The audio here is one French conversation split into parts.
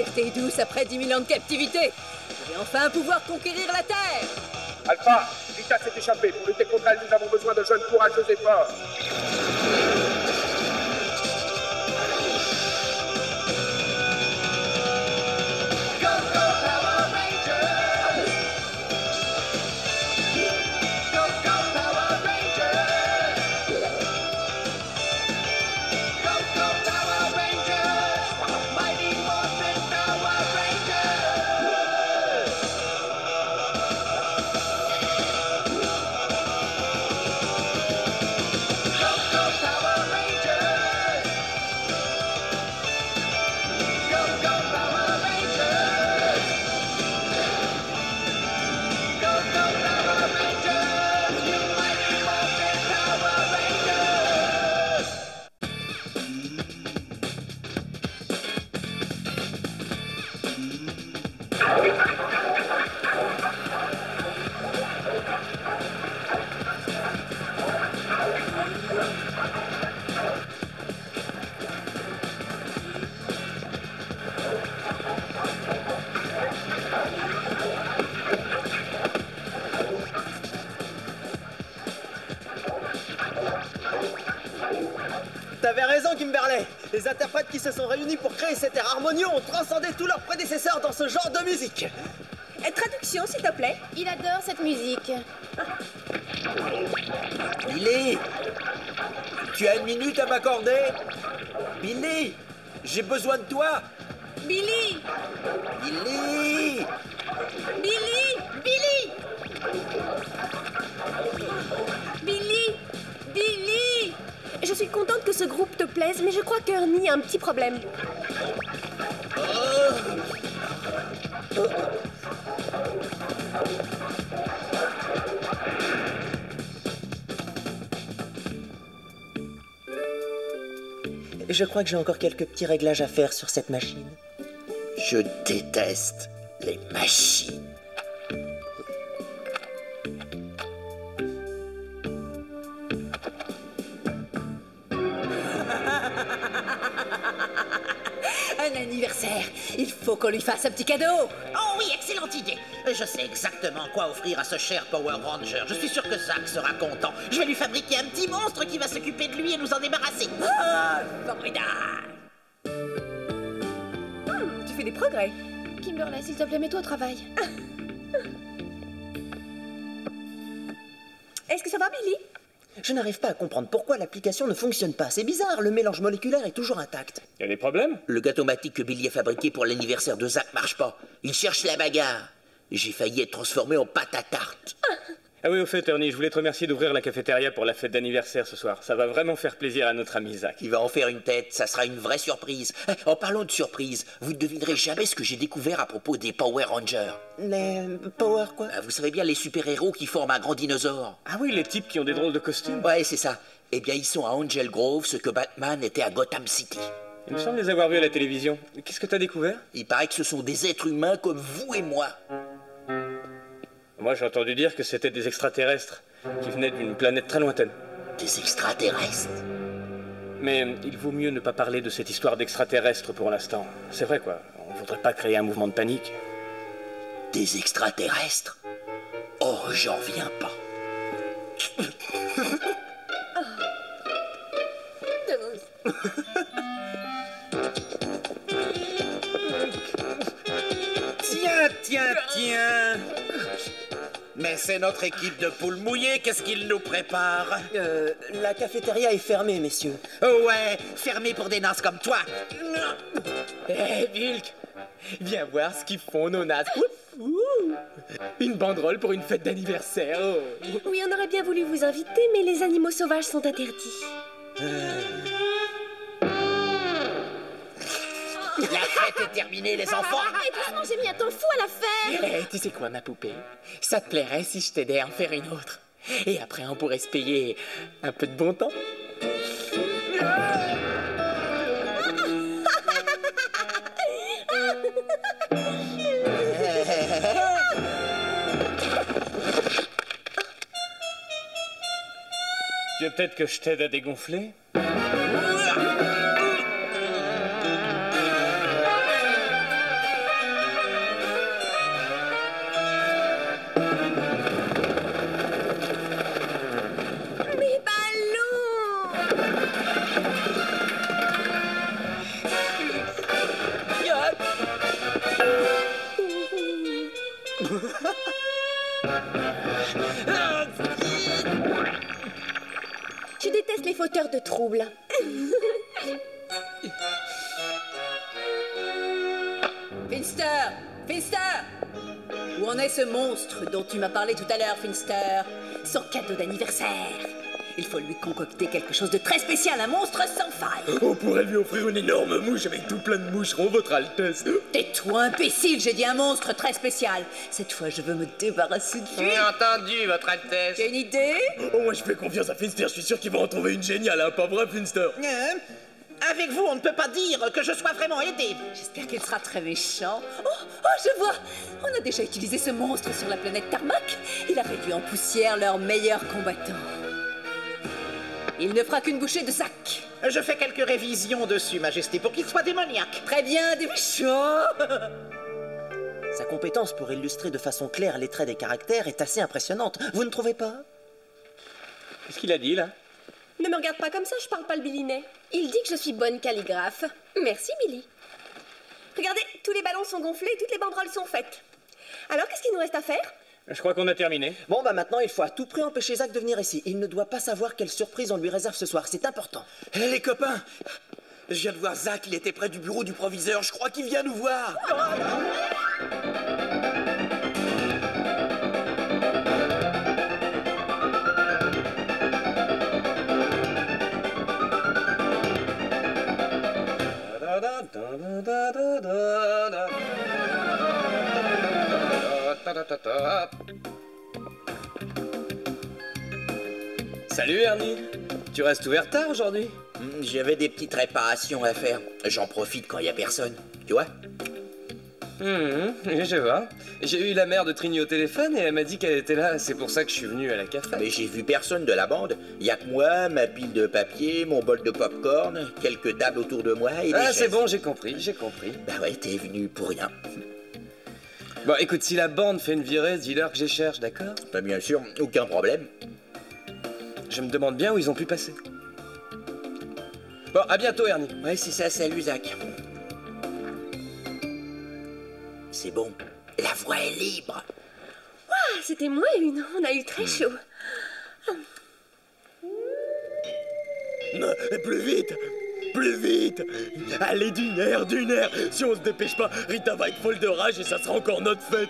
liberté douce après 10 000 ans de captivité. Je vais enfin pouvoir conquérir la Terre. Alpha, Rita s'est échappée. Pour lutter contre elle, nous avons besoin de jeunes courageux et forts. T'avais raison, Kimberley. Les interprètes qui se sont réunis pour créer cet air harmonieux ont transcendé tous leurs prédécesseurs dans ce genre de musique. Traduction, s'il te plaît. Il adore cette musique. Billy, tu as une minute à m'accorder? Billy, j'ai besoin de toi. Billy! Billy! Billy! Billy! Billy! Billy! Je suis contente que ce groupe te plaise, mais je crois qu'Ernie a un petit problème. Je crois que j'ai encore quelques petits réglages à faire sur cette machine. Je déteste les machines. Un anniversaire. Il faut qu'on lui fasse un petit cadeau. Oh oui, excellente idée. Je sais exactement quoi offrir à ce cher Power Ranger. Je suis sûr que Zack sera content. Je vais lui fabriquer un petit monstre qui va s'occuper de lui et nous en débarrasser. Ah, formidable. Tu fais des progrès. Kimberley, s'il te plaît, mets-toi au travail. Est-ce que ça va, Billy? Je n'arrive pas à comprendre pourquoi l'application ne fonctionne pas. C'est bizarre, le mélange moléculaire est toujours intact. Y a des problèmes? Le gâteau-matique que Billy a fabriqué pour l'anniversaire de Zack marche pas. Il cherche la bagarre. J'ai failli être transformé en pâte à tarte. Ah oui, au fait, Ernie, je voulais te remercier d'ouvrir la cafétéria pour la fête d'anniversaire ce soir. Ça va vraiment faire plaisir à notre ami Zack. Il va en faire une tête, ça sera une vraie surprise. En parlant de surprise, vous ne devinerez jamais ce que j'ai découvert à propos des Power Rangers. Les Power quoi? Vous savez bien les super-héros qui forment un grand dinosaure. Ah oui, les types qui ont des drôles de costumes. Ouais, c'est ça. Eh bien, ils sont à Angel Grove, ce que Batman était à Gotham City. Il me semble les avoir vus à la télévision. Qu'est-ce que t'as découvert? Il paraît que ce sont des êtres humains comme vous et moi. Moi, j'ai entendu dire que c'était des extraterrestres qui venaient d'une planète très lointaine. Des extraterrestres? Mais il vaut mieux ne pas parler de cette histoire d'extraterrestres pour l'instant. C'est vrai, quoi. On voudrait pas créer un mouvement de panique. Des extraterrestres? Oh, j'en reviens pas. Tiens. Mais c'est notre équipe de poules mouillées, qu'est-ce qu'ils nous préparent? La cafétéria est fermée, messieurs. Oh ouais, fermée pour des nazes comme toi. Hé, Bulk, viens voir ce qu'ils font, nos nazes. Une banderole pour une fête d'anniversaire. Oh. Oui, on aurait bien voulu vous inviter, mais les animaux sauvages sont interdits. La fête est terminée, les enfants. Et doucement, j'ai mis un temps fou à la faire. Hé, tu sais quoi, ma poupée? Ça te plairait si je t'aidais à en faire une autre? Et après, on pourrait se payer un peu de bon temps. Tu veux peut-être que je t'aide à dégonfler? trouble. Finster! Finster! Où en est ce monstre dont tu m'as parlé tout à l'heure, Finster? Son cadeau d'anniversaire. Il faut lui concocter quelque chose de très spécial, un monstre sans faille. On pourrait lui offrir une énorme mouche avec tout plein de moucherons, votre Altesse. Tais-toi, imbécile, j'ai dit un monstre très spécial. Cette fois, je veux me débarrasser de lui. J'ai entendu, votre Altesse. J'ai une idée? Oh, moi je fais confiance à Finster, je suis sûr qu'il va en trouver une géniale, hein, pas vrai, Finster? Avec vous, on ne peut pas dire que je sois vraiment aidé. J'espère qu'il sera très méchant. Oh, je vois. On a déjà utilisé ce monstre sur la planète Tarmac. Il a réduit en poussière leurs meilleurs combattants. Il ne fera qu'une bouchée de sac. Je fais quelques révisions dessus, Majesté, pour qu'il soit démoniaque. Très bien, des méchants. Sa compétence pour illustrer de façon claire les traits des caractères est assez impressionnante, vous ne trouvez pas? Qu'est-ce qu'il a dit, là? Ne me regarde pas comme ça, je parle pas le bilinet. Il dit que je suis bonne calligraphe. Merci, Billy. Regardez, tous les ballons sont gonflés et toutes les banderoles sont faites. Alors, qu'est-ce qu'il nous reste à faire? Je crois qu'on a terminé. Bon, bah maintenant, il faut à tout prix empêcher Zach de venir ici. Il ne doit pas savoir quelle surprise on lui réserve ce soir, c'est important. Hé, les copains! Je viens de voir Zach, il était près du bureau du proviseur. Je crois qu'il vient nous voir. Salut Ernie, tu restes ouvert tard aujourd'hui? J'avais des petites réparations à faire. J'en profite quand il y a personne. Tu vois? Je vois. J'ai eu la mère de Trini au téléphone et elle m'a dit qu'elle était là, c'est pour ça que je suis venu à la café. Mais j'ai vu personne de la bande. Il y a que moi, ma pile de papier, mon bol de popcorn, quelques tables autour de moi et des chaises. C'est bon, j'ai compris. Bah ouais, t'es venu pour rien. Bon, écoute, si la bande fait une virée, dis-leur que je les cherche, d'accord? Bah bien sûr, aucun problème. Je me demande bien où ils ont pu passer. Bon, à bientôt, Ernie. Ouais, c'est ça, salut Zach. C'est bon, la voie est libre. Ah, c'était moins une, on a eu très chaud. Non, plus vite! Plus vite! Allez, d'une heure! Si on se dépêche pas, Rita va être folle de rage et ça sera encore notre fête!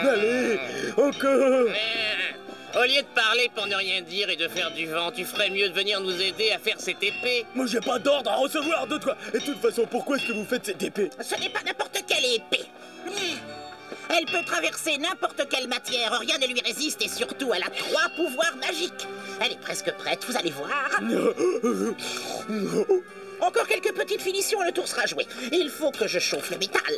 Allez, encore! Au lieu de parler pour ne rien dire et de faire du vent, tu ferais mieux de venir nous aider à faire cette épée. Moi, j'ai pas d'ordre à recevoir de toi! Et de toute façon, pourquoi est-ce que vous faites cette épée? Ce n'est pas n'importe quelle épée. Elle peut traverser n'importe quelle matière, rien ne lui résiste et surtout, elle a 3 pouvoirs magiques. Elle est presque prête, vous allez voir. Encore quelques petites finitions et le tour sera joué. Il faut que je chauffe le métal.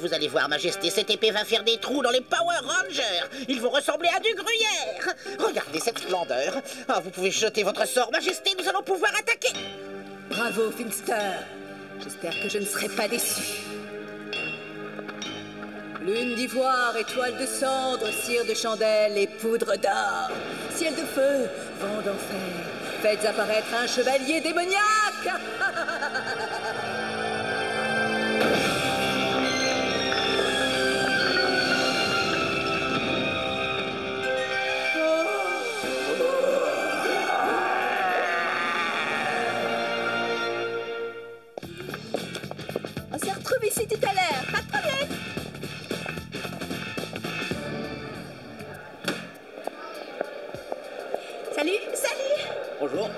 Vous allez voir, Majesté, cette épée va faire des trous dans les Power Rangers. Ils vont ressembler à du gruyère. Regardez cette splendeur. Vous pouvez jeter votre sort, Majesté, nous allons pouvoir attaquer. Bravo, Finster. J'espère que je ne serai pas déçu. Lune d'ivoire, étoile de cendre, cire de chandelle et poudre d'or. Ciel de feu, vent d'enfer. Faites apparaître un chevalier démoniaque. On s'est retrouvés ici tout à l'heure, pas de problème. Salut. Bonjour.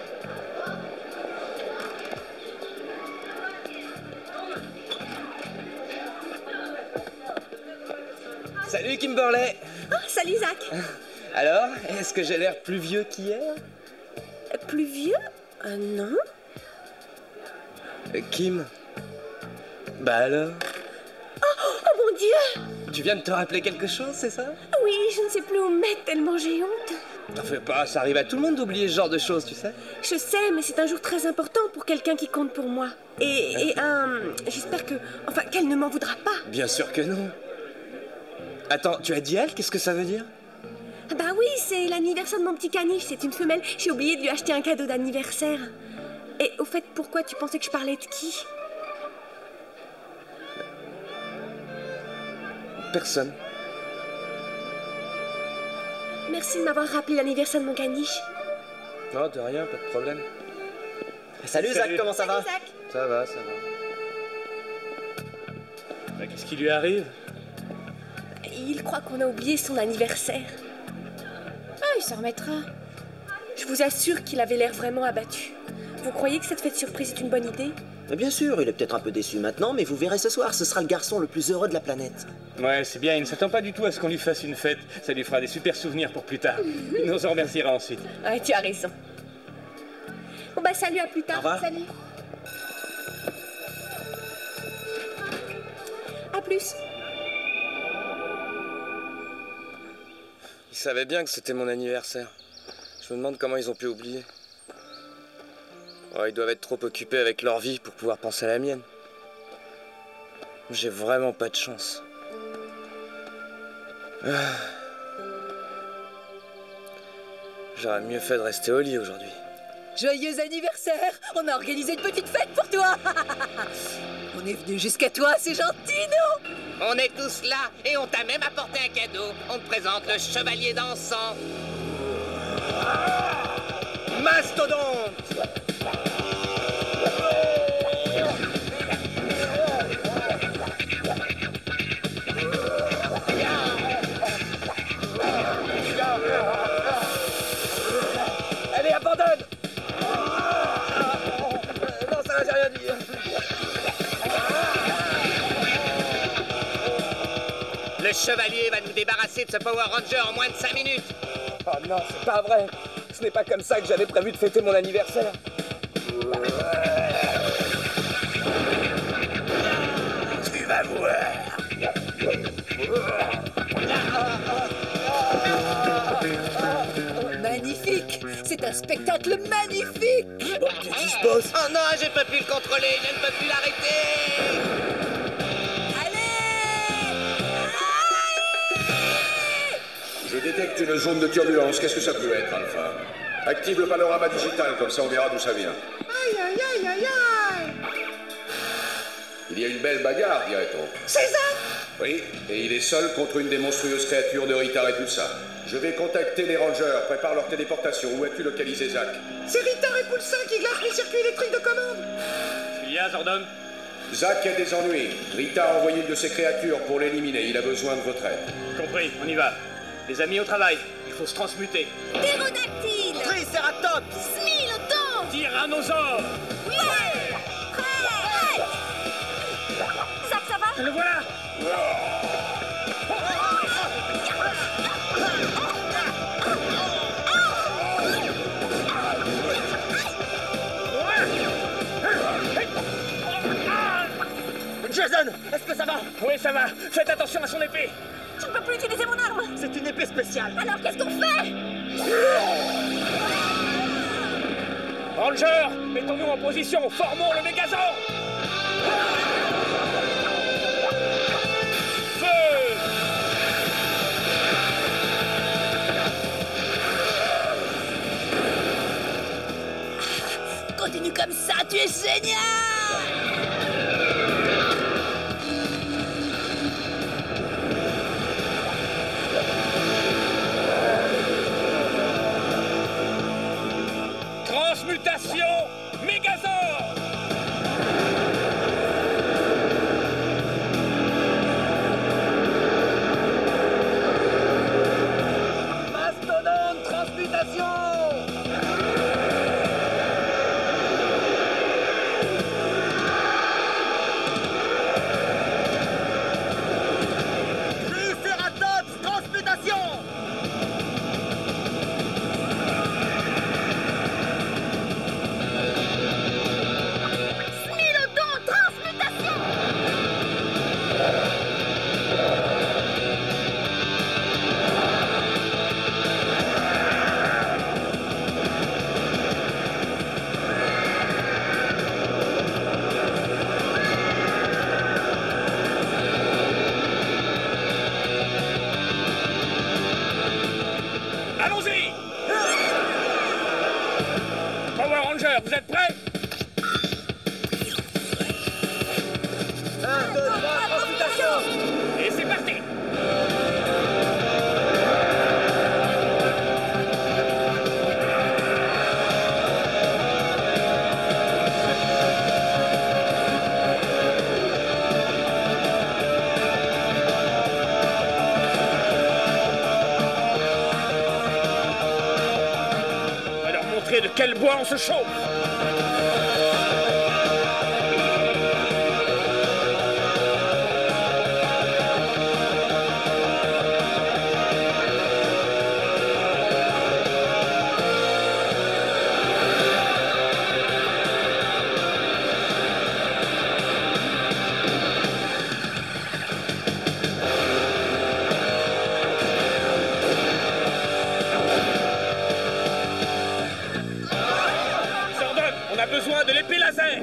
Salut Kimberley! Oh, salut Zach. Alors, est-ce que j'ai l'air plus vieux qu'hier? Plus vieux? Non. Kim? Bah alors? Oh mon Dieu. Tu viens de te rappeler quelque chose, c'est ça? Oui, je ne sais plus où me mettre tellement j'ai honte. T'en fais pas, ça arrive à tout le monde d'oublier ce genre de choses, tu sais? Je sais, mais c'est un jour très important pour quelqu'un qui compte pour moi. J'espère que... Enfin, qu'elle ne m'en voudra pas. Bien sûr que non. Attends, tu as dit elle? Qu'est-ce que ça veut dire? Bah oui, c'est l'anniversaire de mon petit caniche, c'est une femelle. J'ai oublié de lui acheter un cadeau d'anniversaire. Et au fait, pourquoi tu pensais que je parlais de qui? Personne. Merci de m'avoir rappelé l'anniversaire de mon caniche. Non, de rien, pas de problème. Salut Zach, comment ça va? Zach. Ça va, ça va. Bah, qu'est-ce qui lui arrive? Il croit qu'on a oublié son anniversaire. Ah, il s'en remettra. Je vous assure qu'il avait l'air vraiment abattu. Vous croyez que cette fête surprise est une bonne idée? Mais bien sûr, il est peut-être un peu déçu maintenant, mais vous verrez ce soir, ce sera le garçon le plus heureux de la planète. Ouais, c'est bien, il ne s'attend pas du tout à ce qu'on lui fasse une fête. Ça lui fera des super souvenirs pour plus tard. Il nous en remerciera ensuite. Ouais, tu as raison. Bon bah salut, à plus tard. Au revoir. Salut. À plus. Ils savaient bien que c'était mon anniversaire. Je me demande comment ils ont pu oublier. Oh, ils doivent être trop occupés avec leur vie pour pouvoir penser à la mienne. J'ai vraiment pas de chance. J'aurais mieux fait de rester au lit aujourd'hui. Joyeux anniversaire! On a organisé une petite fête pour toi! On est venu jusqu'à toi, c'est gentil, non? On est tous là et on t'a même apporté un cadeau. On te présente le chevalier dansant. Mastodonte! Allez, abandonne! Non, ça va, j'ai rien dit. Le chevalier va nous débarrasser de ce Power Ranger en moins de 5 minutes. Oh non, c'est pas vrai. Ce n'est pas comme ça que j'avais prévu de fêter mon anniversaire. Tu vas voir. Magnifique! C'est un spectacle magnifique! Qu'est-ce qui se passe? Oh non, j'ai pas pu le contrôler, je ne peux plus l'arrêter. Je détecte une zone de turbulence. Qu'est-ce que ça peut être, Alpha? Active le panorama digital, comme ça on verra d'où ça vient. Aïe, aïe, aïe, aïe, aïe. Il y a une belle bagarre, dirait-on. C'est ça? Oui, et il est seul contre une des monstrueuses créatures de Rita Repulsa. Je vais contacter les rangers, prépare leur téléportation. Où as-tu localisé Zach? C'est Rita Repulsa qui glace les circuits électriques de commande. Il y a, Zordon? Zach a des ennuis. Rita a envoyé une de ses créatures pour l'éliminer. Il a besoin de votre aide. Compris, on y va. Les amis au travail, il faut se transmuter. Ptérodactyle. Triceratops. Smilodon. Tyrannosaure! Ouais. Prêt. Zach, ça va? Le voilà! Jason, est-ce que ça va? Oui, ça va. Faites attention à son épée. Je ne peux plus utiliser mon arme. C'est une épée spéciale. Alors qu'est-ce qu'on fait? Ranger, mettons-nous en position. Formons le Mégazord. Feu! Continue comme ça, tu es génial! Transmutation Mégazord! Mastodonte, transmutation! quel bois on se chauffe? On a besoin de l'épée laser!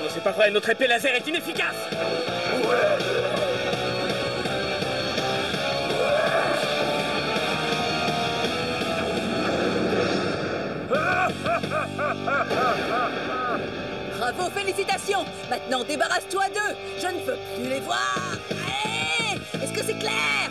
Non, c'est pas vrai, notre épée laser est inefficace! Bravo, félicitations! Maintenant, débarrasse-toi d'eux! Je ne veux plus les voir! Allez! Est-ce que c'est clair?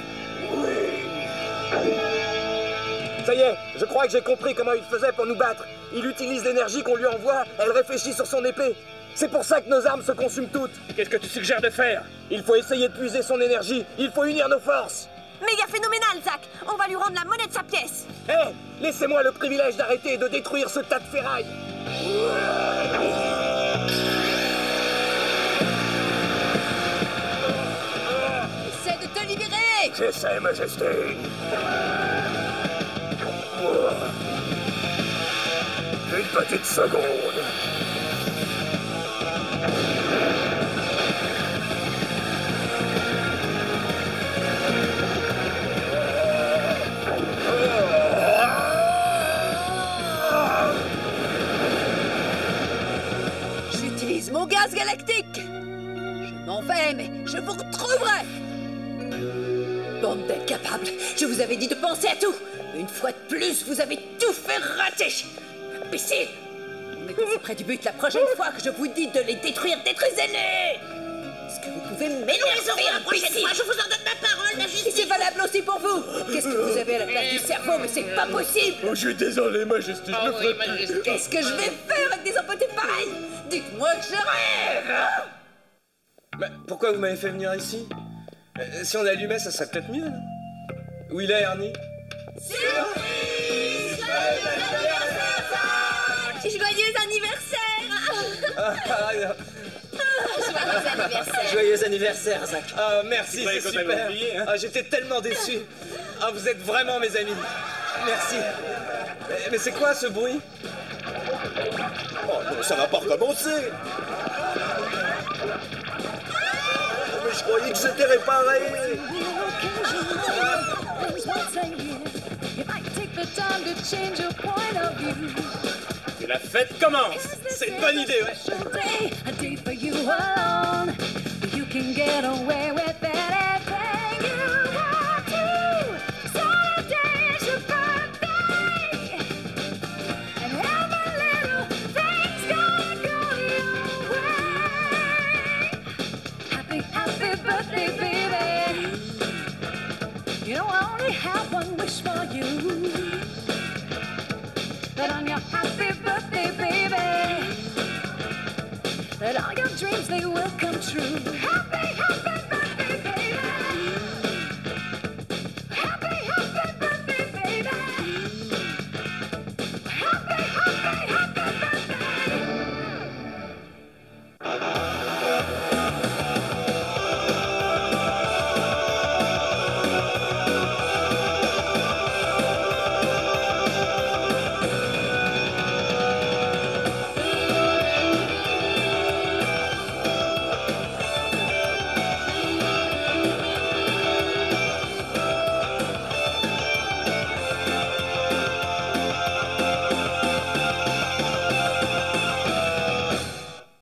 Ça y est, je crois que j'ai compris comment il faisait pour nous battre. Il utilise l'énergie qu'on lui envoie, elle réfléchit sur son épée. C'est pour ça que nos armes se consument toutes. Qu'est-ce que tu suggères de faire? Il faut essayer de puiser son énergie, il faut unir nos forces. Méga phénoménal, Zack! On va lui rendre la monnaie de sa pièce! Hé, laissez-moi le privilège d'arrêter et de détruire ce tas de ferraille. Essaie de te libérer! J'essaie, Majesté. Une petite seconde. J'utilise mon gaz galactique! Je m'en vais, mais je vous retrouverai! Bande d'incapables, je vous avais dit de penser à tout! Une fois de plus, vous avez tout fait rater! Imbécile! On est assez près du but, la prochaine fois que je vous dis de les détruire, détruisez-les! Est-ce que vous pouvez m'énerver, La prochaine imbécile? fois, je vous en donne ma parole, Et Majesté. c'est valable aussi pour vous! Qu'est-ce que vous avez à la place du cerveau? Mais c'est pas possible! Oh, je suis désolé, Majesté, je le ferai plus. Qu'est-ce que je vais faire avec des empotés pareils? Dites-moi que je rêve! Mais pourquoi vous m'avez fait venir ici? Si on allumait, ça serait peut-être mieux, non? Où il est, Ernie? Joyeux anniversaire! Joyeux anniversaire! Joyeux anniversaire, Zack! Ah, merci, c'est qu'on super! t'avait oublié, hein. Ah, j'étais tellement déçu! Ah, vous êtes vraiment mes amis! Merci! Mais c'est quoi ce bruit? Oh non, ça va pas recommencer! Mais je croyais que c'était réparé! Que la fête commence! C'est une bonne idée, ouais! Happy birthday, baby. You know I only have one wish for you. That on your happy birthday, baby, that all your dreams they will come true. Happy birthday.